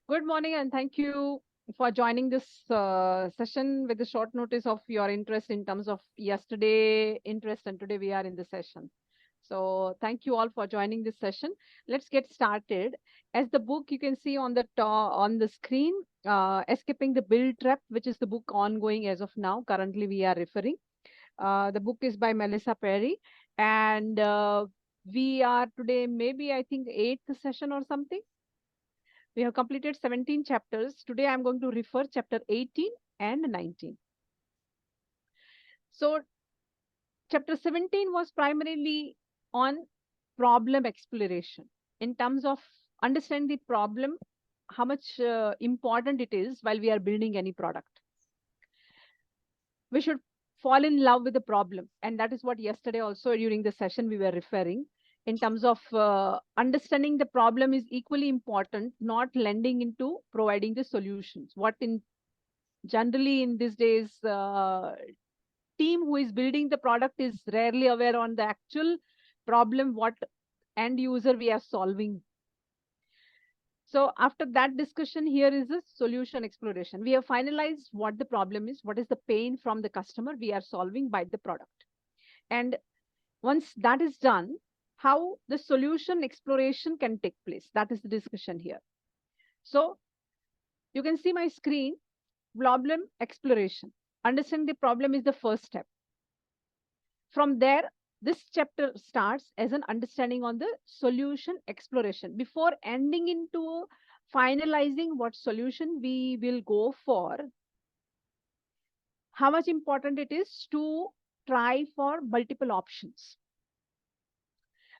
Good morning, and thank you for joining this session with the short notice of your interest in terms of yesterday interest, and today we are in the session. So thank you all for joining this session. Let's get started. As the book you can see on the on the screen, Escaping the Build Trap, which is the book ongoing as of now. Currently, we are referring. The book is by Mellissa Perri, and we are today maybe I think eighth session or something. We have completed 17 chapters. Today I'm going to refer chapter 18 and 19. So chapter 17 was primarily on problem exploration in terms of understanding the problem, how much important it is while we are building any product. We should fall in love with the problem. And that is what yesterday also during the session we were referring in terms of understanding the problem is equally important, not lending into providing the solutions. What in generally in these days, team who is building the product is rarely aware on the actual problem, what end user we are solving. So after that discussion, here is a solution exploration. We have finalized what the problem is, what is the pain from the customer we are solving by the product. And once that is done, how the solution exploration can take place. That is the discussion here. So you can see my screen, problem exploration. Understanding the problem is the first step. From there, this chapter starts as an understanding on the solution exploration. Before ending into finalizing what solution we will go for, how much important it is to try for multiple options.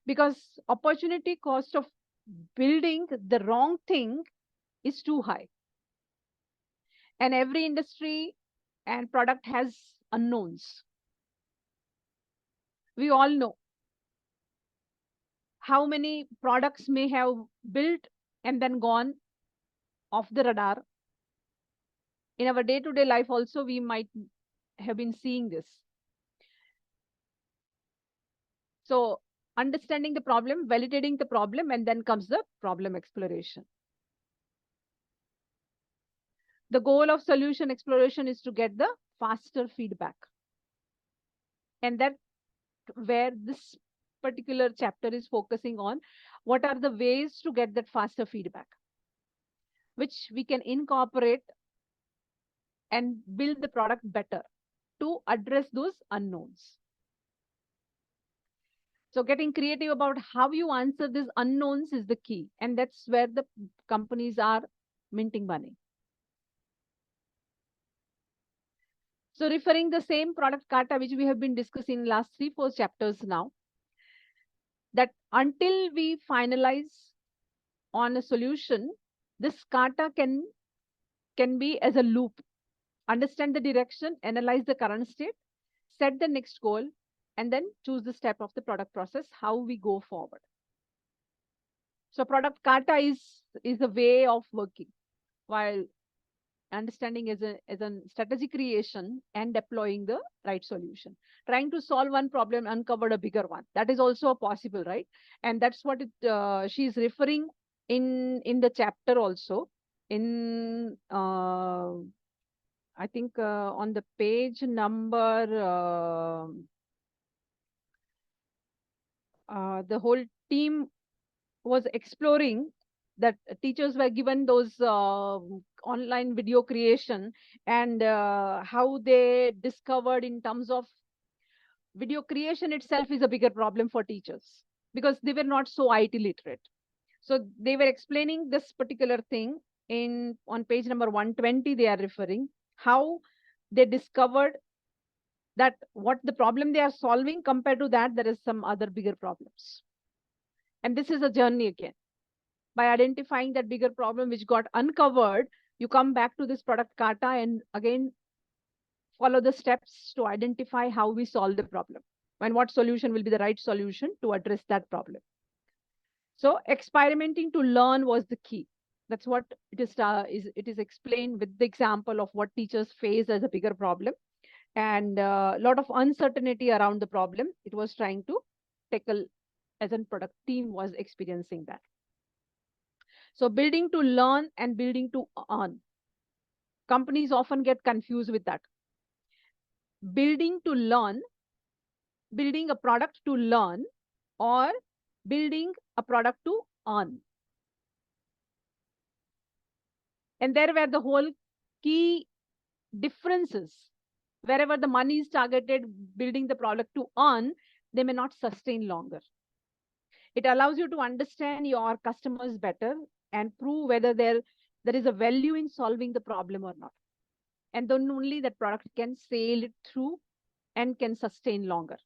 Because opportunity cost of building the wrong thing is too high. And every industry and product has unknowns. We all know how many products may have built and then gone off the radar. In our day-to-day life also, we might have been seeing this. So understanding the problem, validating the problem, and then comes the problem exploration. The goal of solution exploration is to get the faster feedback. And that where this particular chapter is focusing on, what are the ways to get that faster feedback, which we can incorporate and build the product better to address those unknowns. So getting creative about how you answer these unknowns is the key. And that's where the companies are minting money. So referring the same product Kata, which we have been discussing in last 3-4 chapters now, that until we finalize on a solution, this Kata can be as a loop. Understand the direction, analyze the current state, set the next goal, and then choose the step of the product process, how we go forward. So product Kata is a way of working, while understanding is a strategy creation and deploying the right solution. Trying to solve one problem, uncovered a bigger one. That is also possible, right? And that's what she is referring in the chapter also. In I think on the page number, the whole team was exploring that teachers were given those online video creation, and how they discovered in terms of video creation itself is a bigger problem for teachers because they were not so IT literate. So they were explaining this particular thing on page number 120. They are referring how they discovered that what the problem they are solving, compared to that there is some other bigger problems. And this is a journey again. By identifying that bigger problem which got uncovered, you come back to this product Kata and again follow the steps to identify how we solve the problem and what solution will be the right solution to address that problem. So experimenting to learn was the key. That's what it is explained with the example of what teachers face as a bigger problem, and a lot of uncertainty around the problem it was trying to tackle as a product team was experiencing that. So building to learn and building to earn. Companies often get confused with that. Building to learn, building a product to learn, or building a product to earn. And there were the whole key differences. Wherever the money is targeted, building the product to earn, they may not sustain longer. It allows you to understand your customers better and prove whether there is a value in solving the problem or not. And then only that product can sail it through and can sustain longer.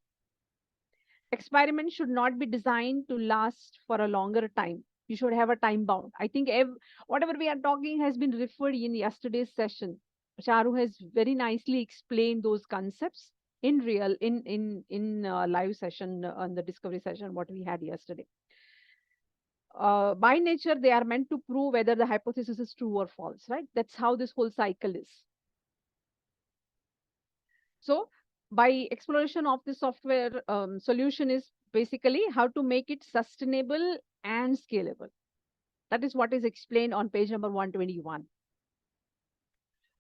Experiments should not be designed to last for a longer time. You should have a time bound. I think whatever we are talking has been referred in yesterday's session. Charu has very nicely explained those concepts in live session on the discovery session what we had yesterday. By nature, they are meant to prove whether the hypothesis is true or false, right? That's how this whole cycle is. So by exploration of the software solution is basically how to make it sustainable and scalable. That is what is explained on page number 121.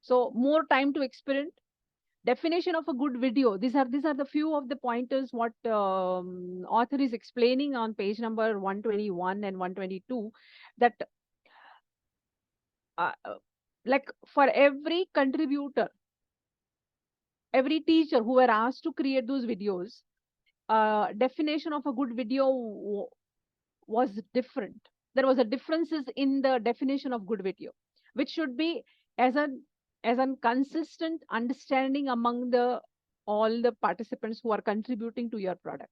So more time to experiment. Definition of a good video. These are the few of the pointers what author is explaining on page number 121 and 122. That like for every contributor, every teacher who were asked to create those videos, definition of a good video was different. There was a differences in the definition of good video, which should be as a consistent understanding among all the participants who are contributing to your product.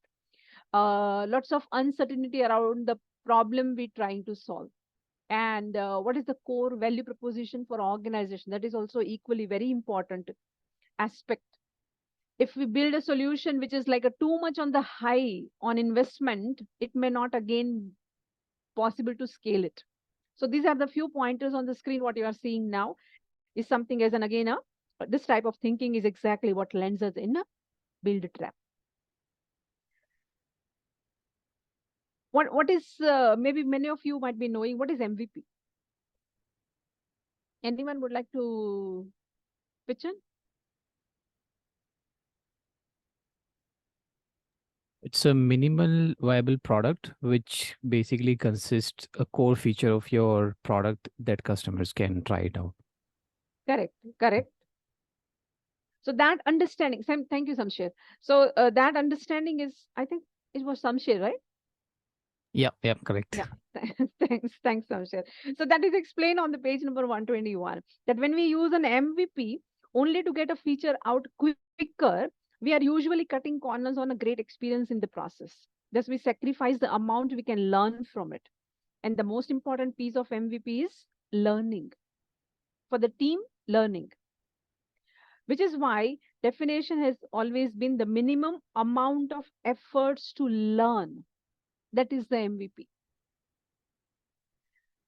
Lots of uncertainty around the problem we're trying to solve. And what is the core value proposition for organization? That is also equally very important aspect. If we build a solution which is like a too much on the high on investment, it may not again possible to scale it. So these are the few pointers on the screen. What you are seeing now is something as this type of thinking is exactly what lands us in a build trap. What is maybe many of you might be knowing what is MVP? Anyone would like to pitch in? It's a minimal viable product, which basically consists a core feature of your product that customers can try it out. Correct. So that understanding, thank you, Samsher. So that understanding is, I think it was Samsher, right? Yeah, correct. Yeah, thanks, Samsher. So that is explained on the page number 121, that when we use an MVP only to get a feature out quicker, we are usually cutting corners on a great experience in the process. Thus, we sacrifice the amount we can learn from it. And the most important piece of MVP is learning. For the team, learning. Which is why definition has always been the minimum amount of efforts to learn. That is the MVP.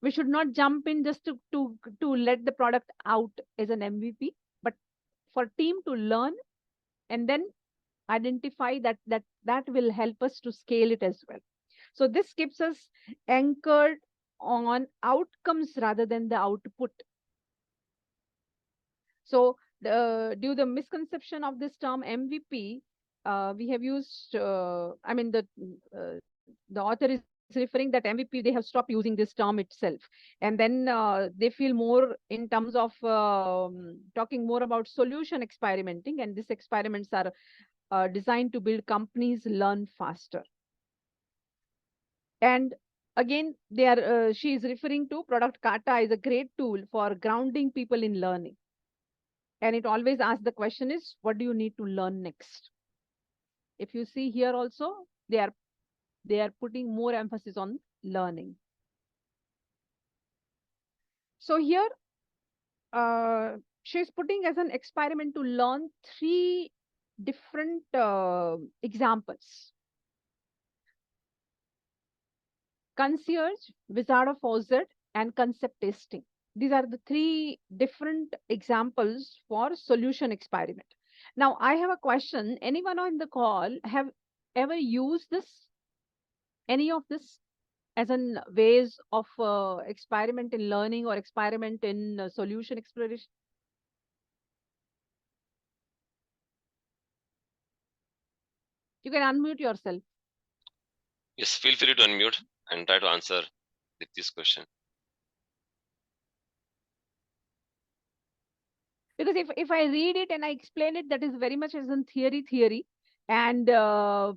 We should not jump in just to let the product out as an MVP, but for team to learn and then identify that will help us to scale it as well. So this keeps us anchored on outcomes rather than the output. So due to the misconception of this term MVP, we have used, the author is referring that MVP, they have stopped using this term itself. And then they feel more in terms of talking more about solution experimenting. And these experiments are designed to build companies learn faster. And again, she is referring to product Kata is a great tool for grounding people in learning. And it always asks the question is, what do you need to learn next? If you see here also, they are putting more emphasis on learning. So here, she's putting as an experiment to learn 3 different examples. Concierge, Wizard of Oz, and concept testing. These are the 3 different examples for solution experiment. Now, I have a question. Anyone on the call have ever used this? Any of this? as in ways of experiment in learning or experiment in solution exploration? You can unmute yourself. Yes, feel free to unmute and try to answer this question. Because if I read it and I explain it, that is very much as in theory. And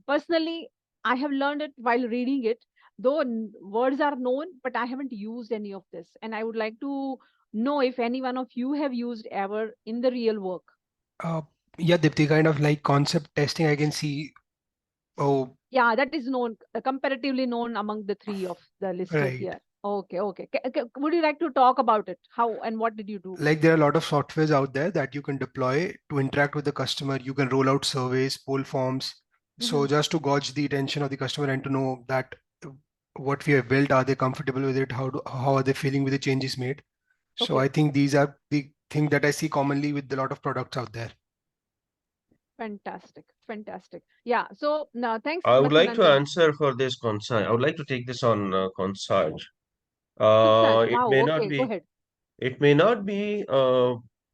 personally, I have learned it while reading it, though words are known, but I haven't used any of this. And I would like to know if any one of you have used ever in the real work. Yeah, Dipti, kind of like concept testing, I can see. Oh, Yeah, that is known, comparatively known among the three of the listed right. here. Okay. Would you like to talk about it? How and what did you do? Like there are a lot of softwares out there that you can deploy to interact with the customer. You can roll out surveys, poll forms. So just to gauge the attention of the customer and to know that what we have built, are they comfortable with it? How are they feeling with the changes made? So Okay. I think these are the thing that I see commonly with a lot of products out there. Fantastic. Yeah. So now, thanks, I would like to Matsubandhu. answer for this concern. I would like to take this on concierge. Concern. It Wow. may not Okay. Go be ahead. it may not be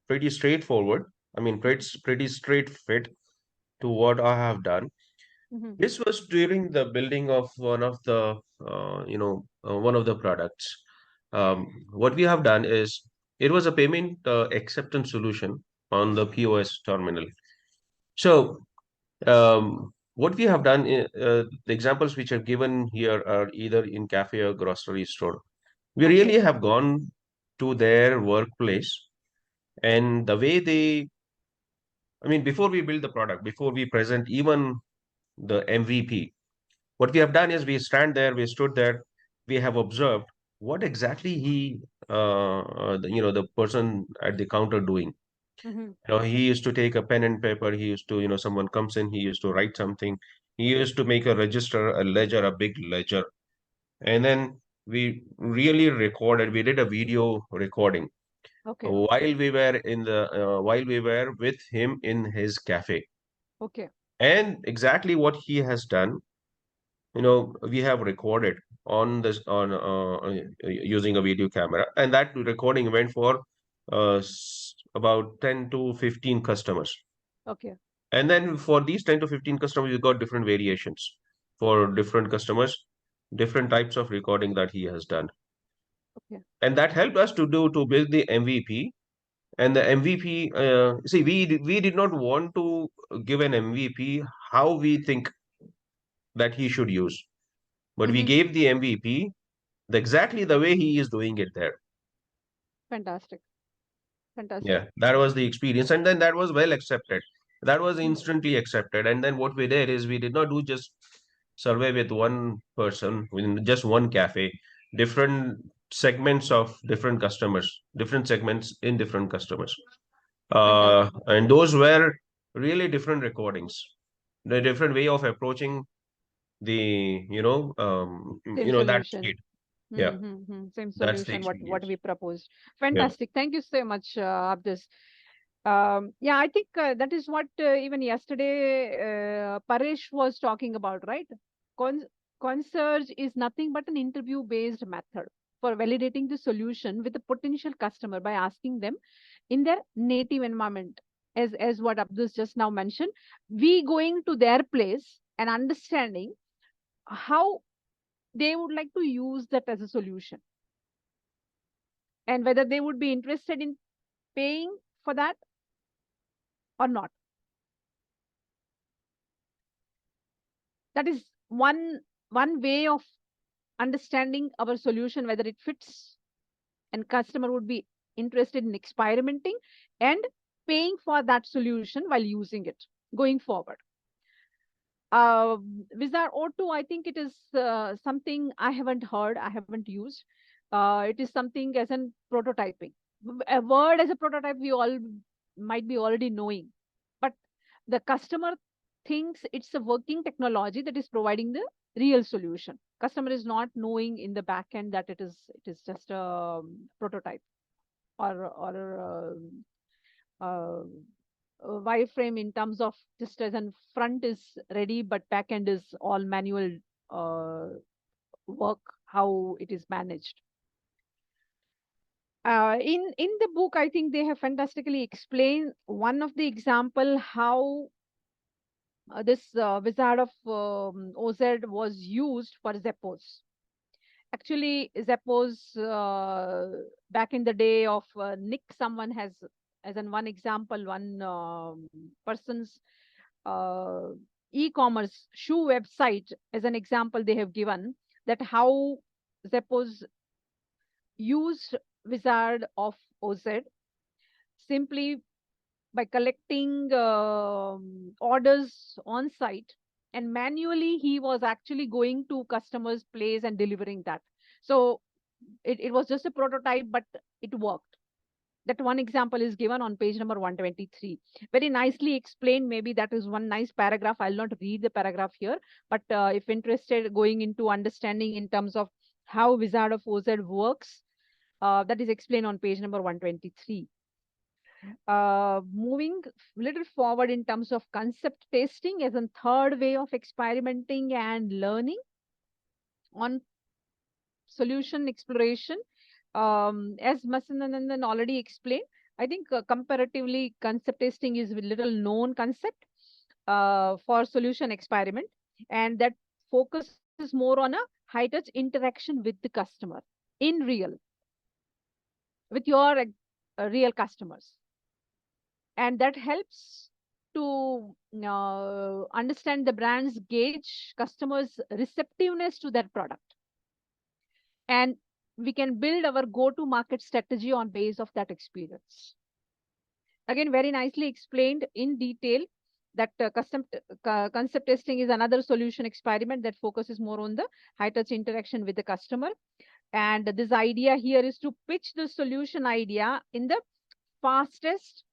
pretty straightforward. I mean, pretty straight fit to what I have done. Mhm. This was during the building of one of the one of the products. What we have done is it was a payment acceptance solution on the POS terminal. So what we have done, the examples which are given here are either in cafe or grocery store. We Okay. really have gone to their workplace, and the way they, I mean, before we build the product, before we present even the MVP, what we have done is we stood there, we have observed what exactly the person at the counter doing. Mhm. He used to take a pen and paper. He used to, someone comes in, he used to write something. He used to make a register, a ledger, a big ledger. And then we really recorded, we did a video recording Okay. while we were with him in his cafe. Okay. And exactly what he has done, we have recorded on this using a video camera, and that recording went for about 10 to 15 customers. Okay. And then for these 10 to 15 customers, you got different variations for different customers, different types of recording that he has done. Okay. And that helped us to build the MVP. And the MVP, see, we did not want to give an MVP how we think that he should use, but we Mhm. gave the MVP exactly the way he is doing it there. Fantastic. Yeah, that was the experience. And then that was well accepted. That was Mhm. instantly accepted. And then what we did is we did not do just survey with one person in just one cafe, different segments of different customers, different segments in different customers. Fantastic. And those were really different recordings, the different way of approaching the, Same that solution. need. Yeah, Same that's the solution. What experience. we proposed. Yeah. Fantastic. Thank you so much, Abdus. Yeah, I think that is what even yesterday Paresh was talking about, right? Con Concierge is nothing but an interview-based method for validating the solution with a potential customer by asking them in their native environment, as what Abdus just now mentioned. We going to their place and understanding how they would like to use that as a solution and whether they would be interested in paying for that or not. That is one way of understanding our solution, whether it fits and customer would be interested in experimenting and paying for that solution while using it going forward. Wizard O2, I think it is something I haven't heard, I haven't used. It is something as in prototyping. A word as a prototype we all might be already knowing, but the customer thinks it's a working technology that is providing the real solution. Customer is not knowing in the back end that it is just a prototype or uh, wireframe in terms of just as in front is ready, but back end is all manual uh, work how it is managed. In the book, I think they have fantastically explained one of the example how this wizard of OZ was used for Zappos. Actually, Zappos back in the day of Nick, someone has, as an one example, one person's uh, e-commerce shoe website as an example they have given, that how Zappos used wizard of OZ simply by collecting orders on site, and manually he was actually going to customers' place and delivering that. So it was just a prototype, but it worked. That one example is given on page number 123. Very nicely explained. Maybe that is one nice paragraph. I'll not read the paragraph here, but if interested, going into understanding in terms of how Wizard of OZ works, that is explained on page number 123. Moving little forward in terms of concept testing as a third way of experimenting and learning on solution exploration. As Masananandan already explained, I think comparatively concept testing is a little known concept for solution experiment, and that focuses more on a high touch interaction with the customer in real, with your real customers. And that helps to understand the brand's gauge customers' receptiveness to that product. And we can build our go-to-market strategy on base of that experience. Again, very nicely explained in detail that concept testing is another solution experiment that focuses more on the high-touch interaction with the customer. And this idea here is to pitch the solution idea in the fastest,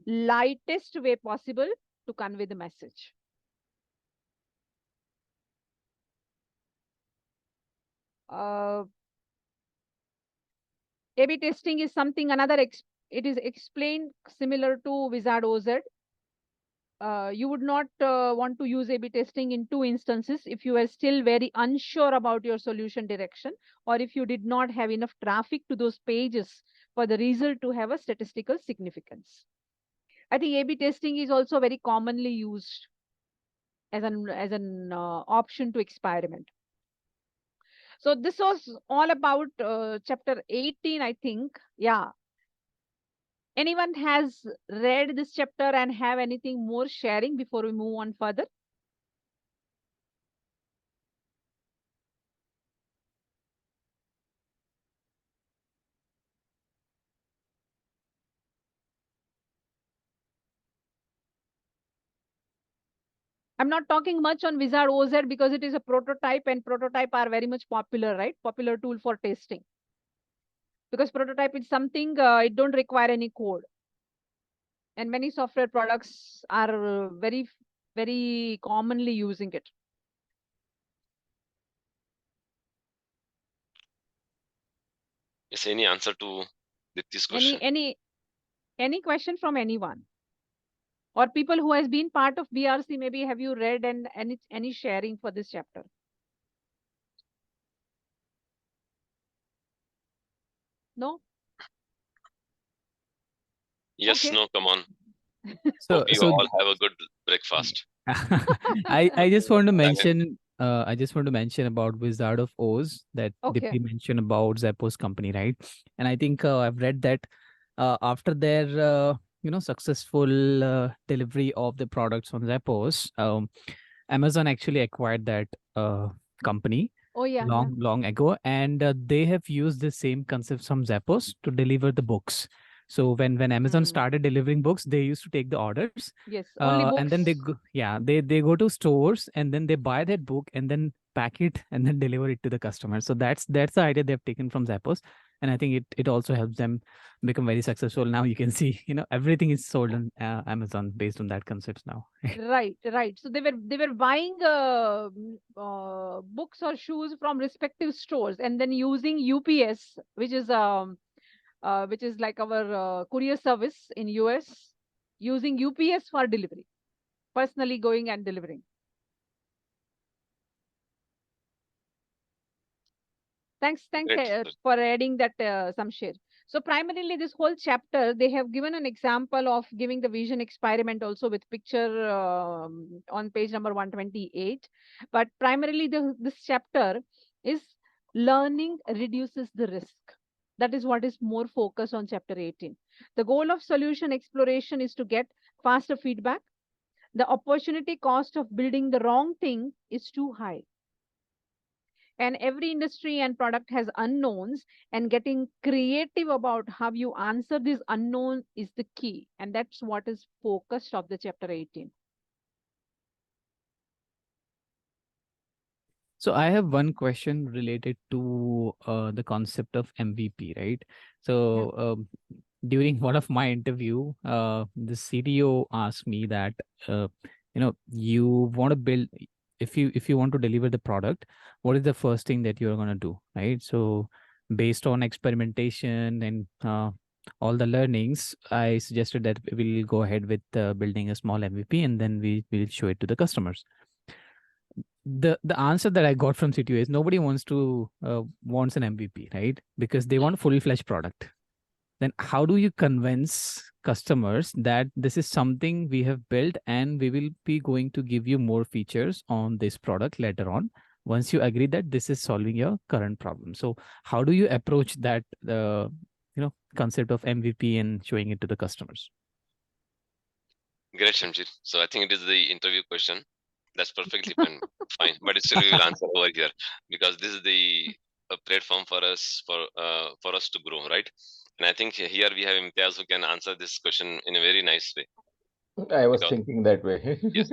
lightest way possible to convey the message. A/B testing is something another, it is explained similar to Wizard OZ. You would not want to use A/B testing in two instances if you are still very unsure about your solution direction, or if you did not have enough traffic to those pages for the result to have a statistical significance. I think A/B testing is also very commonly used as an option to experiment. So this was all about chapter 18, I think. Yeah. Anyone has read this chapter and have anything more sharing before we move on further? I'm not talking much on Wizard OZ because it is a prototype, and prototype are very much popular, right? Popular tool for testing. Because prototype is something, it don't require any code. And many software products are very, very commonly using it. Yes, any answer to this question? Any question from anyone? Or people who has been part of BRC, maybe have you read and any sharing for this chapter? No? Yes, Okay. no, come on. So, Hope you so all have a good breakfast. I just want to mention about Wizard of Oz that Okay. Dipti mentioned about Zappos company, right? And I think I've read that after their successful delivery of the products on Zappos, Amazon actually acquired that company Oh yeah. long ago, and they have used the same concepts from Zappos to deliver the books. So when Amazon started delivering books, they used to take the orders. Yes, only books. And then they go to stores and then they buy that book and then pack it and then deliver it to the customer. So that's the idea they've taken from Zappos, and I think it also helps them become very successful. Now you can see everything is sold on Amazon based on that concept now. Right. So they were buying books or shoes from respective stores and then using UPS, which is like our courier service in US, using UPS for delivery, personally going and delivering. Thanks Great. for adding that, Samshir. So primarily this whole chapter, they have given an example of giving the vision experiment also with picture on page number 128. But primarily this chapter is learning reduces the risk. That is what is more focused on chapter 18. The goal of solution exploration is to get faster feedback. The opportunity cost of building the wrong thing is too high. And every industry and product has unknowns, and getting creative about how you answer these unknown is the key, and that's what is focused of the chapter 18. So I have one question related to the concept of MVP, right? So during one of my interview, the CTO asked me that you want to build, if you want to deliver the product, what is the first thing that you're going to do, right? So based on experimentation and all the learnings, I suggested that we'll go ahead with building a small MVP, and then we will show it to the customers. The answer that I got from CTO is nobody wants an MVP, right? Because they want a full-fledged product. Then how do you convince customers that this is something we have built and we will be going to give you more features on this product later on, once you agree that this is solving your current problem? So how do you approach that concept of MVP and showing it to the customers? Great, Shamshir. So I think it is the interview question. That's perfectly fine. But still we will answer over here, because this is the platform for us to grow, right? And I think here we have Imtiaz who can answer this question in a very nice way. I was thinking that way. Yes.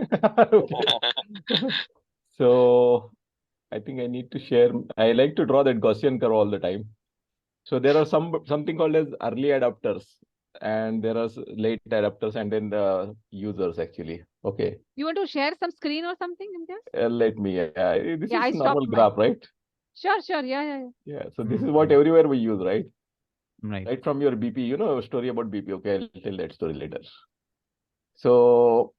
So I think I need to share. I like to draw that Gaussian curve all the time. So there are something called as early adopters, and there are late adopters, and then the users actually. Okay. You want to share some screen or something, Imtiaz? Let me. This Yeah, I is normal stopped graph, right? Sure. Yeah. Yeah. So this is what everywhere we use, right? Right. Right from your BP, a story about BP. Okay, I'll tell that story later. So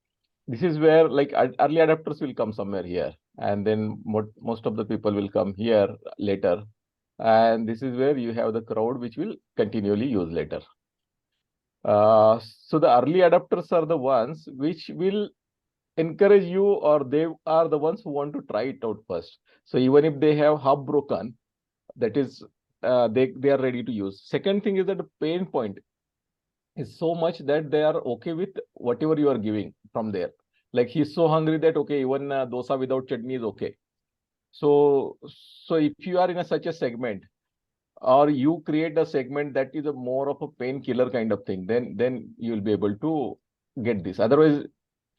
this is where like early adopters will come somewhere here, and then most of the people will come here later, and this is where you have the crowd which will continually use later. So the early adopters are the ones which will encourage you, or they are the ones who want to try it out first. So even if they have half broken, that is they are ready to use. Second thing is that the pain point is so much that they are okay with whatever you are giving from there. Like he's so hungry that okay, even dosa without chutney is okay. So if you are in such a segment, or you create a segment that is a more of a painkiller kind of thing, then you will be able to get this. Otherwise,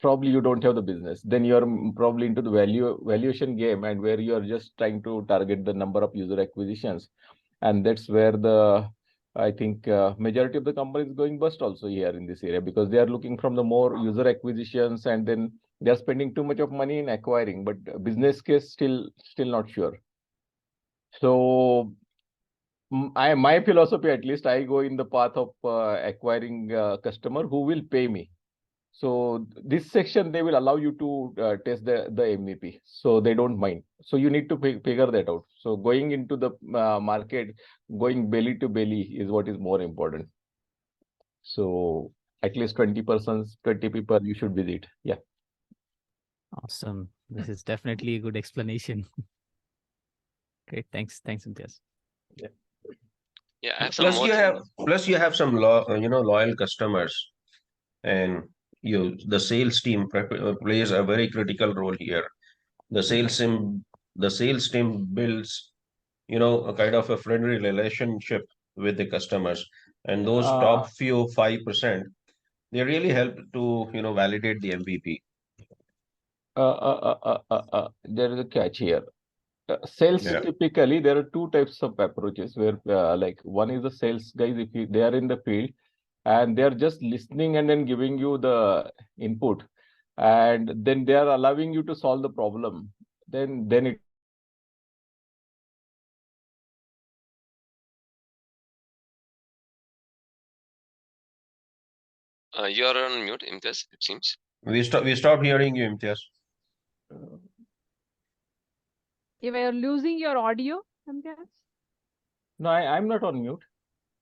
probably you don't have the business. Then you are probably into the valuation game, and where you are just trying to target the number of user acquisitions, and that's where I think majority of the companies going bust also here in this area, because they are looking from the more user acquisitions, and then they are spending too much of money in acquiring, but business case still not sure. So my philosophy, at least, I go in the path of acquiring a customer who will pay me. So this section, they will allow you to test the MVP, so they don't mind. So you need to figure that out. So going into the market, going belly to belly is what is more important. So at least 20 people you should visit. Yeah. Awesome. This is definitely a good explanation. Great. Thanks, Imtiaz. Yeah, I have some more. Plus you have some loyal customers, and the sales team plays a very critical role here. The sales team builds a kind of a friendly relationship with the customers, and those top few 5%, they really help to validate the MVP. There is a catch here. Sales, typically there are two types of approaches, where like one is the sales guys, if they are in the field and they are just listening and then giving you the input, and then they are allowing you to solve the problem, then it You are on mute, Imtiaz, it seems. We stopped hearing you, Imtiaz. You were losing your audio, Imtiaz? No, I'm not on mute.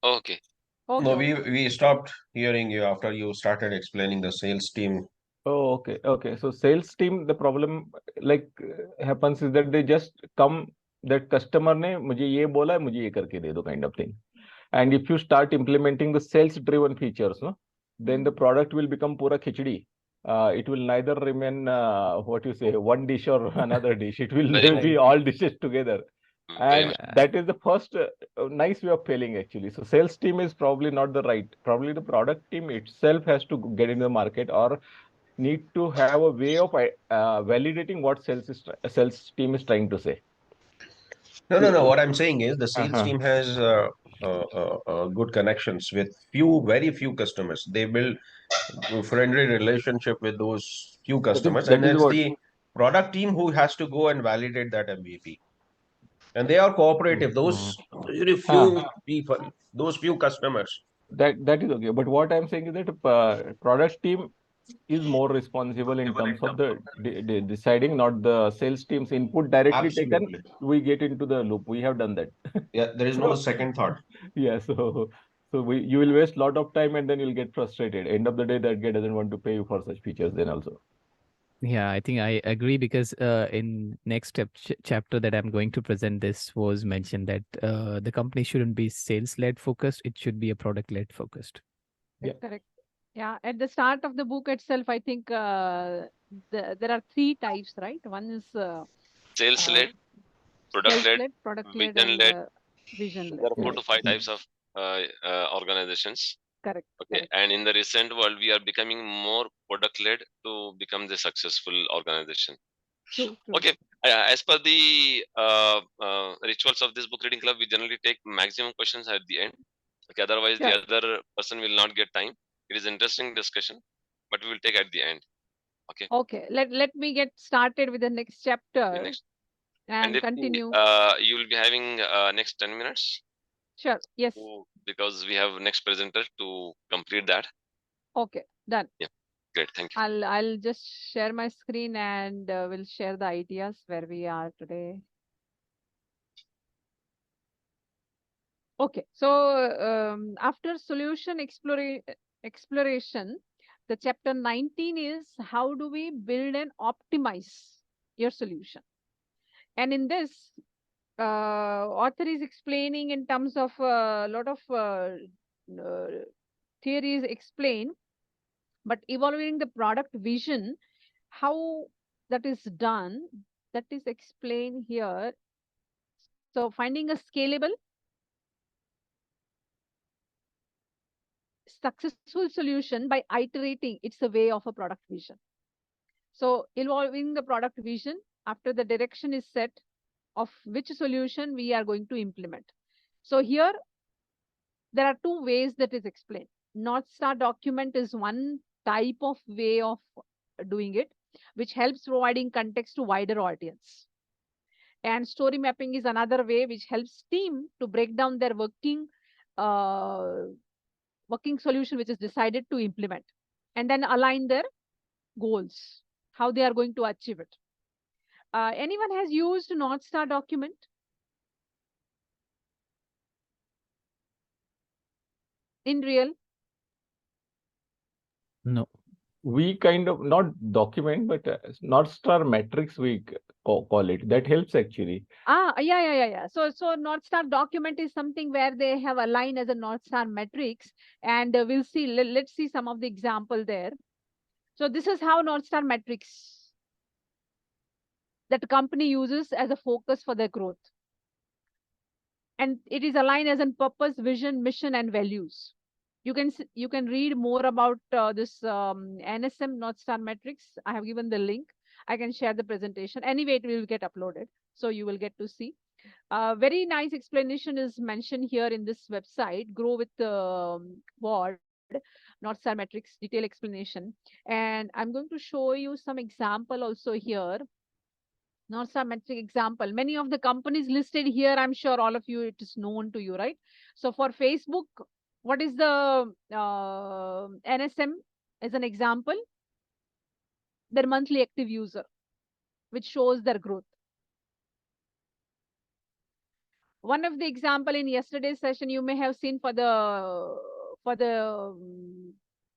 Okay. Okay. No, we stopped hearing you after you started explaining the sales team. Oh, okay. Okay. So sales team, the problem like happens is that they just come, that customer ने मुझे ये बोला है, मुझे ये करके दे दो kind of thing. And if you start implementing the sales driven features, no, then the product will become pura khichdi. It will neither remain what you say one dish or another dish. It will Very be all dishes together. very And much. that is the first nice way of failing actually. So sales team is probably not the right. Probably the product team itself has to get in the market or need to have a way of validating what sales team is trying to say. No. What I'm saying is the sales Uh-huh. team has good connections with very few customers. They build a friendly relationship with those few customers, and That is it's what. the product team who has to go and validate that MVP. And they are cooperative. Those very few people, those few customers. That is okay. But what I'm saying is that product team is more responsible in terms of the deciding, not the sales team's input directly taken. Absolutely. We get into the loop. We have done that. Yeah, there is no second thought. Yeah. So you will waste a lot of time and then you'll get frustrated. End of the day, that guy doesn't want to pay you for such features then also. Yeah, I think I agree because in next chapter that I'm going to present, this was mentioned that the company shouldn't be sales-led focused. It should be a product-led focused. Yeah. Correct. Yeah. At the start of the book itself, I think there are 3 types, right? One is Sales-led, product-led, sales-led, product-led, and vision-led. vision-led. There are 4 Correct. to 5 types of organizations. Correct. Okay, Correct. and in the recent world, we are becoming more product-led to become the successful organization. True. Okay, as per the rituals of this book reading club, we generally take maximum questions at the end. Okay, otherwise Sure. the other person will not get time. It is interesting discussion, but we will take at the end. Okay. Okay. Let me get started with the next chapter Next. and if continue. you will be having next 10 minutes. Sure. Yes. Because we have next presenter to complete that. Okay. Done. Yeah. Great. Thank you. I'll just share my screen and we'll share the ideas where we are today. Okay. So after solution exploration, the chapter 19 is how do we build and optimize your solution. And in this, author is explaining in terms of a lot of theories explain, but evaluating the product vision, how that is done, that is explained here. So finding a scalable, successful solution by iterating, it's a way of a product vision. So evolving the product vision after the direction is set of which solution we are going to implement. So here there are 2 ways that is explained. Northstar document is one type of way of doing it, which helps providing context to wider audience. And story mapping is another way which helps team to break down their working solution which is decided to implement, and then align their goals, how they are going to achieve it. Anyone has used Northstar document? In real? No. We kind of not document, but Northstar Metrics we call it. That helps actually. Yeah. So Northstar document is something where they have aligned as a Northstar metrics, and we'll see. Let's see some of the example there. So this is how Northstar metrics that the company uses as a focus for their growth, and it is aligned as in purpose, vision, mission, and values. You can read more about this NSM Northstar metrics. I have given the link. I can share the presentation. Anyway, it will get uploaded, so you will get to see. Very nice explanation is mentioned here in this website, Grow with Word, Northstar Metrics, detailed explanation. And I'm going to show you some example also here. Northstar Metric example. Many of the companies listed here, I'm sure all of you, it is known to you, right? So for Facebook, what is the NSM as an example? Their monthly active user, which shows their growth. One of the example in yesterday's session, you may have seen for the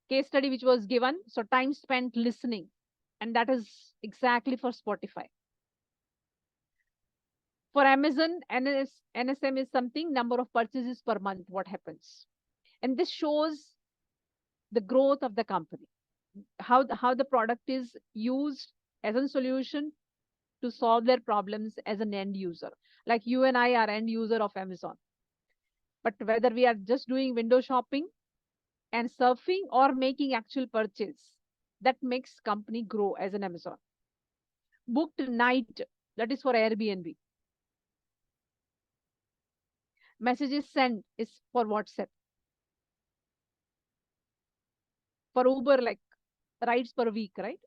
case study which was given. So time spent listening, and that is exactly for Spotify. For Amazon, NSM is something number of purchases per month, what happens. And this shows the growth of the company, how the product is used as a solution to solve their problems as an end user. Like you and I are end user of Amazon. But whether we are just doing window shopping and surfing or making actual purchase, that makes company grow as an Amazon. Booked night, that is for Airbnb. Messages sent is for WhatsApp. For Uber, like rides per week, right?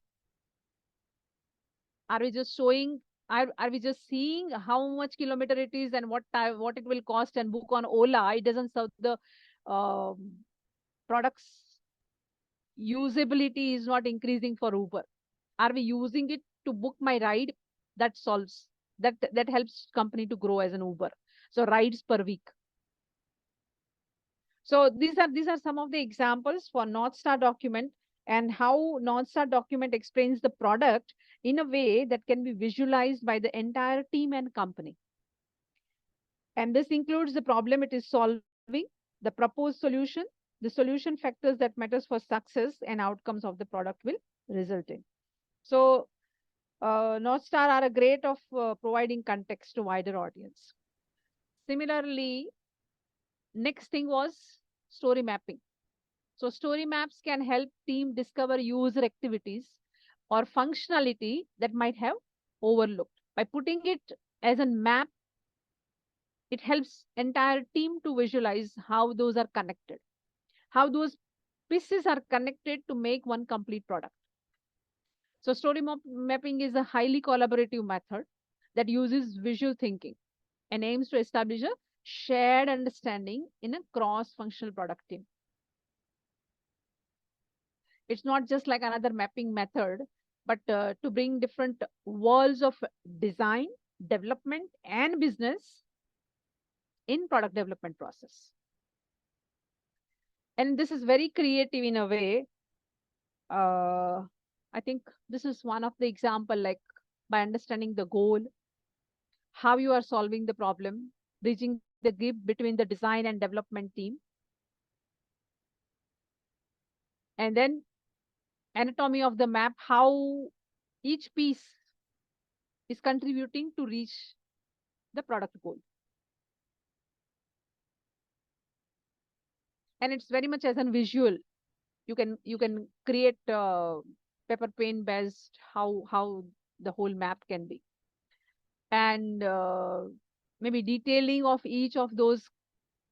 Are we just showing, are we just seeing how much kilometer it is and what it will cost and book on Ola? It doesn't serve the products. Usability is not increasing for Uber. Are we using it to book my ride? That solves, that helps company to grow as an Uber. So rides per week. So these are some of the examples for Northstar document, and how Northstar document explains the product in a way that can be visualized by the entire team and company. And this includes the problem it is solving, the proposed solution, the solution factors that matters for success and outcomes of the product will result in. So Northstar are a great of providing context to wider audience. Similarly, next thing was story mapping. So story maps can help team discover user activities or functionality that might have overlooked. By putting it as a map, it helps entire team to visualize how those are connected, how those pieces are connected to make one complete product. So story mapping is a highly collaborative method that uses visual thinking and aims to establish a shared understanding in a cross-functional product team. It's not just like another mapping method, but to bring different worlds of design, development, and business in product development process. And this is very creative in a way. I think this is one of the example, like by understanding the goal, how you are solving the problem, bridging the gap between the design and development team. And then anatomy of the map, how each piece is contributing to reach the product goal. And it's very much as a visual. You can create paper pen based how the whole map can be. And maybe detailing of each of those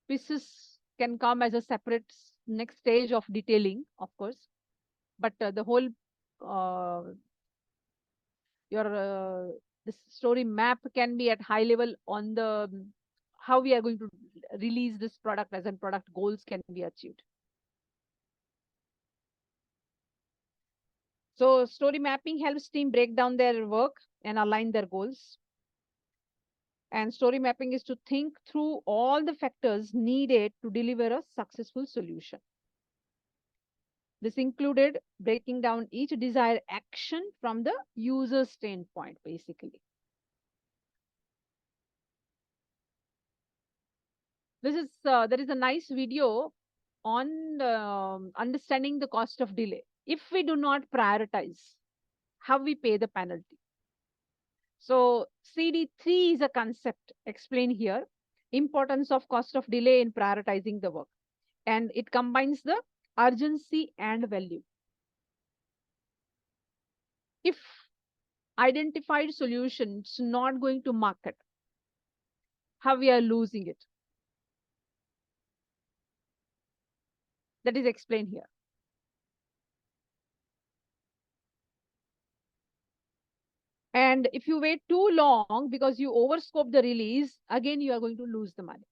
pieces can come as a separate next stage of detailing, of course. But the whole this story map can be at high level on the how we are going to release this product as in product goals can be achieved. So story mapping helps team break down their work and align their goals. And story mapping is to think through all the factors needed to deliver a successful solution. This included breaking down each desired action from the user standpoint, basically. There is a nice video on understanding the cost of delay. If we do not prioritize, how we pay the penalty. So CD3 is a concept explained here, importance of cost of delay in prioritizing the work. And it combines the urgency and value. If identified solutions not going to market, how we are losing it. That is explained here. And if you wait too long because you overscope the release, again, you are going to lose the money.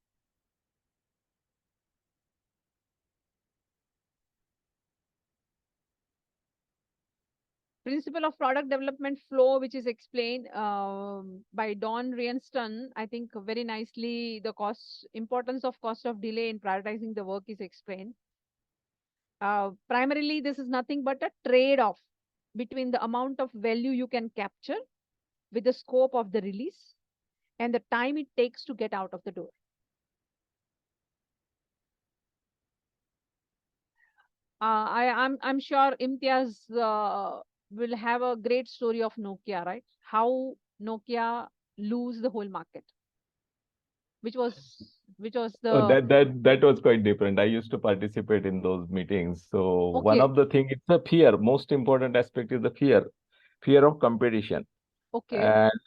principle of product development flow, which is explained by Don Rienston. I think very nicely the importance of cost of delay in prioritizing the work is explained. Primarily, this is nothing but a trade-off between the amount of value you can capture with the scope of the release and the time it takes to get out of the door. I'm sure Imtiaz will have a great story of Nokia, right? How Nokia lose the whole market, which was the That was quite different. I used to participate in those meetings. So one okay, of the thing, it's a fear. Most important aspect is the fear of competition. okay, And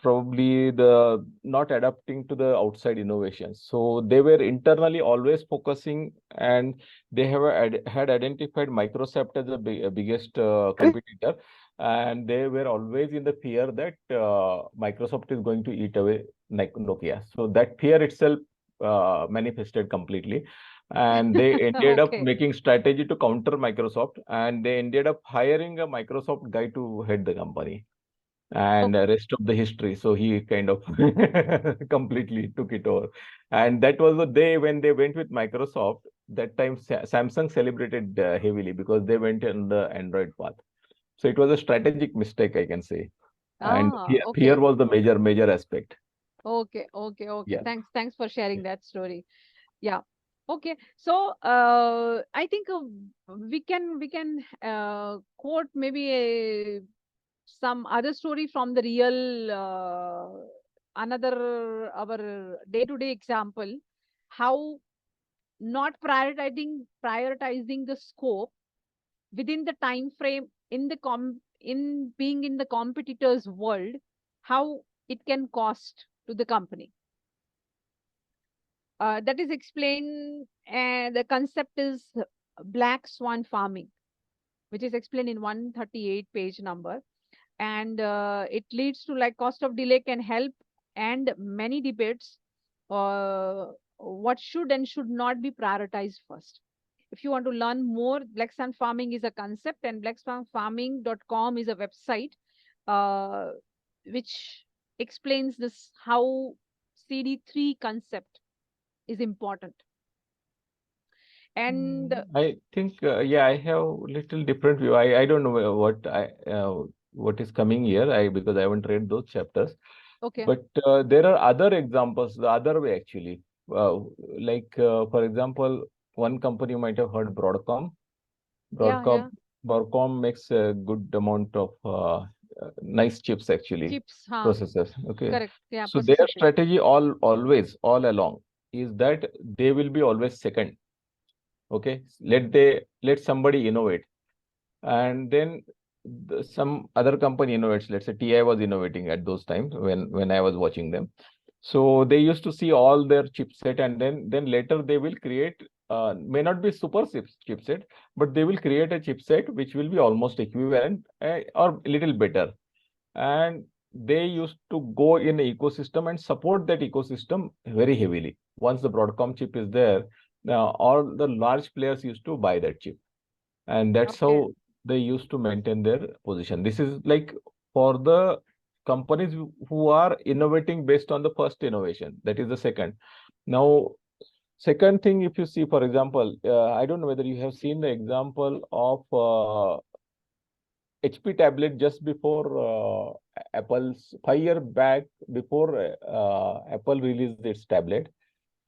probably the not adapting to the outside innovations. So they were internally always focusing, and they had identified Microsoft as the biggest competitor, and they were always in the fear that Microsoft is going to eat away Nokia. So that fear itself manifested completely. And they ended up okay, making strategy to counter Microsoft, and they ended up hiring a Microsoft guy to head the company, and okay. rest of the history. So he kind of completely took it over. And that was the day when they went with Microsoft. That time Samsung celebrated heavily because they went on the Android path. So it was a strategic mistake, I can say. And fear Okay, was the major aspect. okay, okay, okay. Yeah. Thanks for sharing that story. Yeah. Okay. So I think we can quote maybe some other story from the real another our day-to-day example, how not prioritizing the scope within the time frame in the in being in the competitor's world, how it can cost to the company. That is explained, and the concept is black swan farming, which is explained in 138 page number. And it leads to like cost of delay can help and many debates what should and should not be prioritized first. If you want to learn more, black swan farming is a concept, and blackswanfarming.com is a website uh, which explains this how CD3 concept is important. And I think, yeah, I have little different view. I don't know what is coming here. Because I haven't read those chapters. okay, But there are other examples the other way actually. For example, one company you might have heard, Broadcom. yeah, Broadcom Broadcom makes a good amount of nice chips actually, chips, huh? processors. Okay, Correct, yeah, so their processor chips. strategy all along is that they will be always second. Okay, let somebody innovate, and then some other company innovates. Let's say TI was innovating at those times when I was watching them. So they used to see all their chipset, and then later they will create, may not be super chipset, but they will create a chipset which will be almost equivalent, or a little better. And they used to go in the ecosystem and support that ecosystem very heavily. Once the Broadcom chip is there, now all the large players used to buy that chip, and that's Okay, how they used to maintain their position. This is like for the companies who are innovating based on the first innovation. That is the second. Now, second thing, if you see, for example, I don't know whether you have seen the example of HP tablet just before Apple's 5 year back, before Apple released its tablet.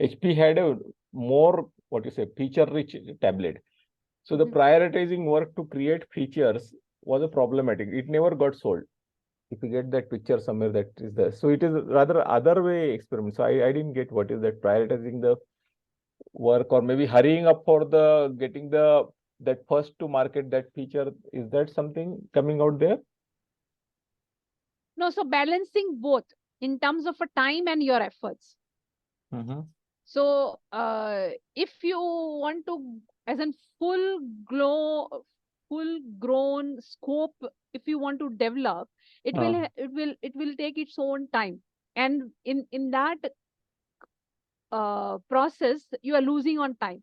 HP had a more, what you say, feature rich tablet. So the prioritizing work to create features was a problematic. It never got sold. If you get that picture somewhere, that is there. So it is rather other way experiment. So I didn't get what is that prioritizing the work, or maybe hurrying up for the getting that first to market that feature. Is that something coming out there? no, so balancing both in terms of a time and your efforts. So if you want to, as in full grown scope, if you want to develop, it will take its own time, and in that process you are losing on time.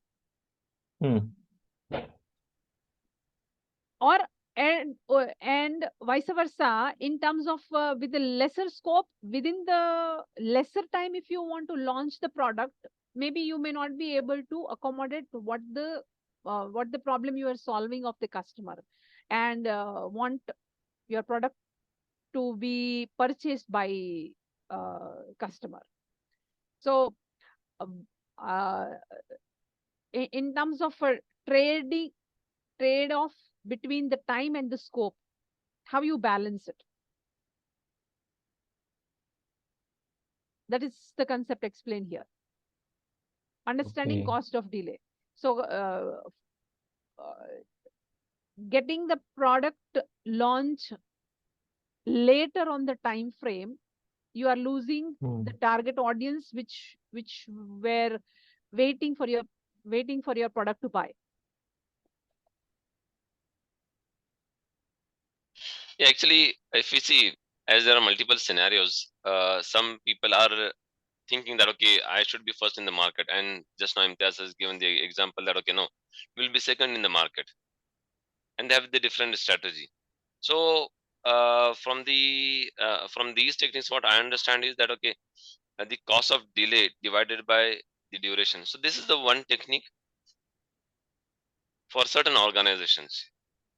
Or and vice versa, in terms of with the lesser scope, within the lesser time, if you want to launch the product, maybe you may not be able to accommodate what the problem you are solving of the customer, and want your product to be purchased by customer. So um, uh, in terms of trade off between the time and the scope, how you balance it, that is the concept explained here. Understanding Okay. cost of delay. So getting the product launch later on the time frame, you are losing the target audience which were waiting for your product to buy. Yeah, actually, if we see, as there are multiple scenarios, some people are thinking that, okay, I should be first in the market. And just now Imtiaz has given the example that, okay, no, we'll be second in the market. And they have the different strategy. So from these techniques, what I understand is that, okay, the cost of delay divided by the duration. So this is the one technique for certain organizations.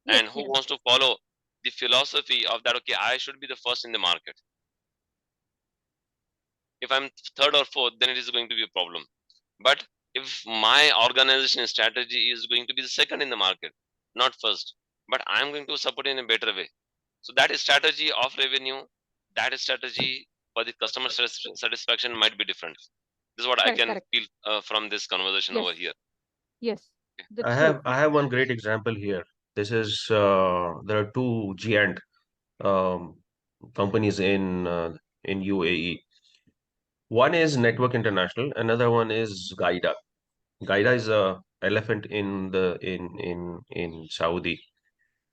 Yes, And who yes. wants to follow the philosophy of that, okay, I should be the first in the market. If I'm third or fourth, then it is going to be a problem. But if my organization strategy is going to be the second in the market, not first, but I'm going to support in a better way. So that is strategy of revenue, that is strategy for the customer satisfaction might be different. This is what I can Correct. feel from this conversation over Yes, here. yes, I that's true. have one great example here. This is there are two giant um, companies in UAE. One is Network International, another one is Gaida. Gaida is a elephant in in Saudi.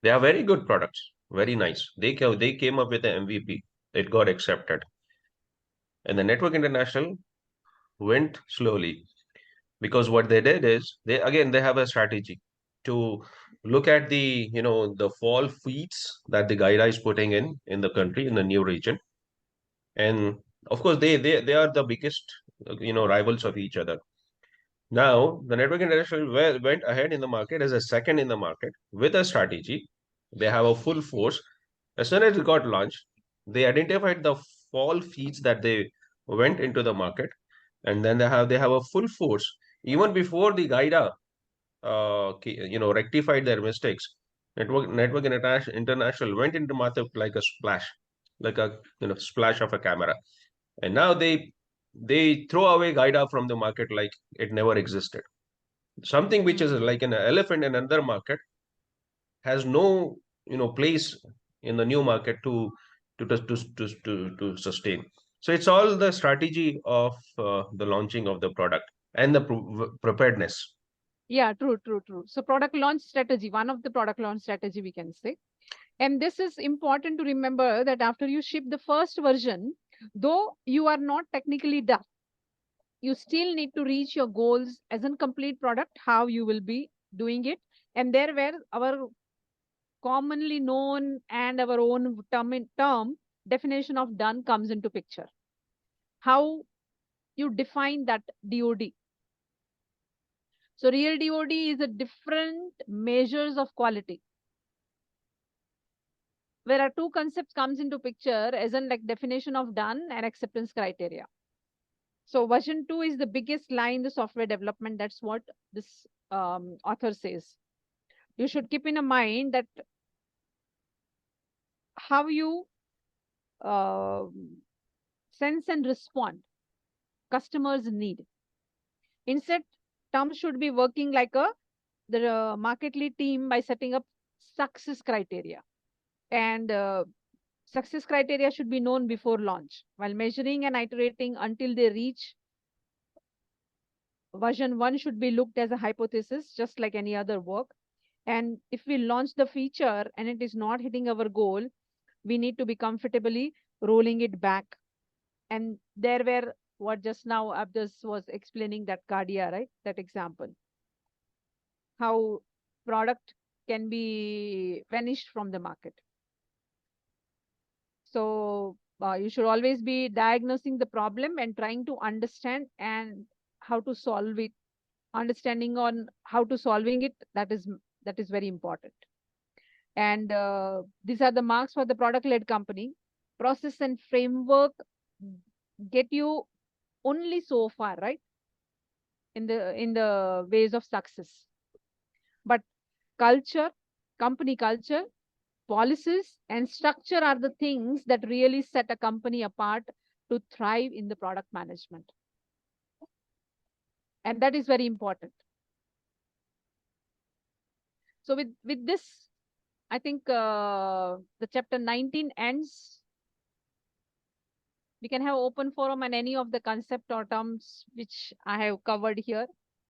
They are very good products, very nice. They came up with an MVP. It got accepted, and the Network International went slowly because what they did is they have a strategy to look at the the fall feeds that the Gaida is putting in the country in the new region, and of course they are the biggest rivals of each other. Now, the Network International went ahead in the market as a second in the market with a strategy. They have a full force. As soon as it got launched, they identified the fall feeds that they went into the market, and then they have a full force. Even before the Gaida, rectified their mistakes, Network International went into market like a splash, like a splash of a camera, and now they throw away Gaida from the market like it never existed. Something which is like an elephant in another market has no place in the new market to sustain. So it's all the strategy of the launching of the product and the preparedness. Yeah, true. So product launch strategy, one of the product launch strategy we can say. And this is important to remember that after you ship the first version, though you are not technically done, you still need to reach your goals as a complete product, how you will be doing it. And there where our commonly known and our own term definition of done comes into picture. How you define that DOD. So real DOD is a different measures of quality. Where are two concepts comes into picture as in like definition of done and acceptance criteria. So version 2 is the biggest lie in the software development. That's what this author says. You should keep in mind that how you uh, sense and respond customers need. Instead, Tom should be working like the market lead team by setting up success criteria. And success criteria should be known before launch, while measuring and iterating until they reach version 1 should be looked as a hypothesis, just like any other work. And if we launch the feature and it is not hitting our goal, we need to be comfortably rolling it back. And there were what just now Abdus was explaining, that cardia, right? That example. How product can be vanished from the market. So you should always be diagnosing the problem and trying to understand and how to solve it. Understanding on how to solving it, that is very important. And these are the marks for the product-led company. Process and framework get you only so far, right? In the ways of success. But culture, company culture, policies, and structure are the things that really set a company apart to thrive in the product management. And that is very important. So with this, I think the chapter 19 ends. We can have open forum on any of the concept or terms which I have covered here.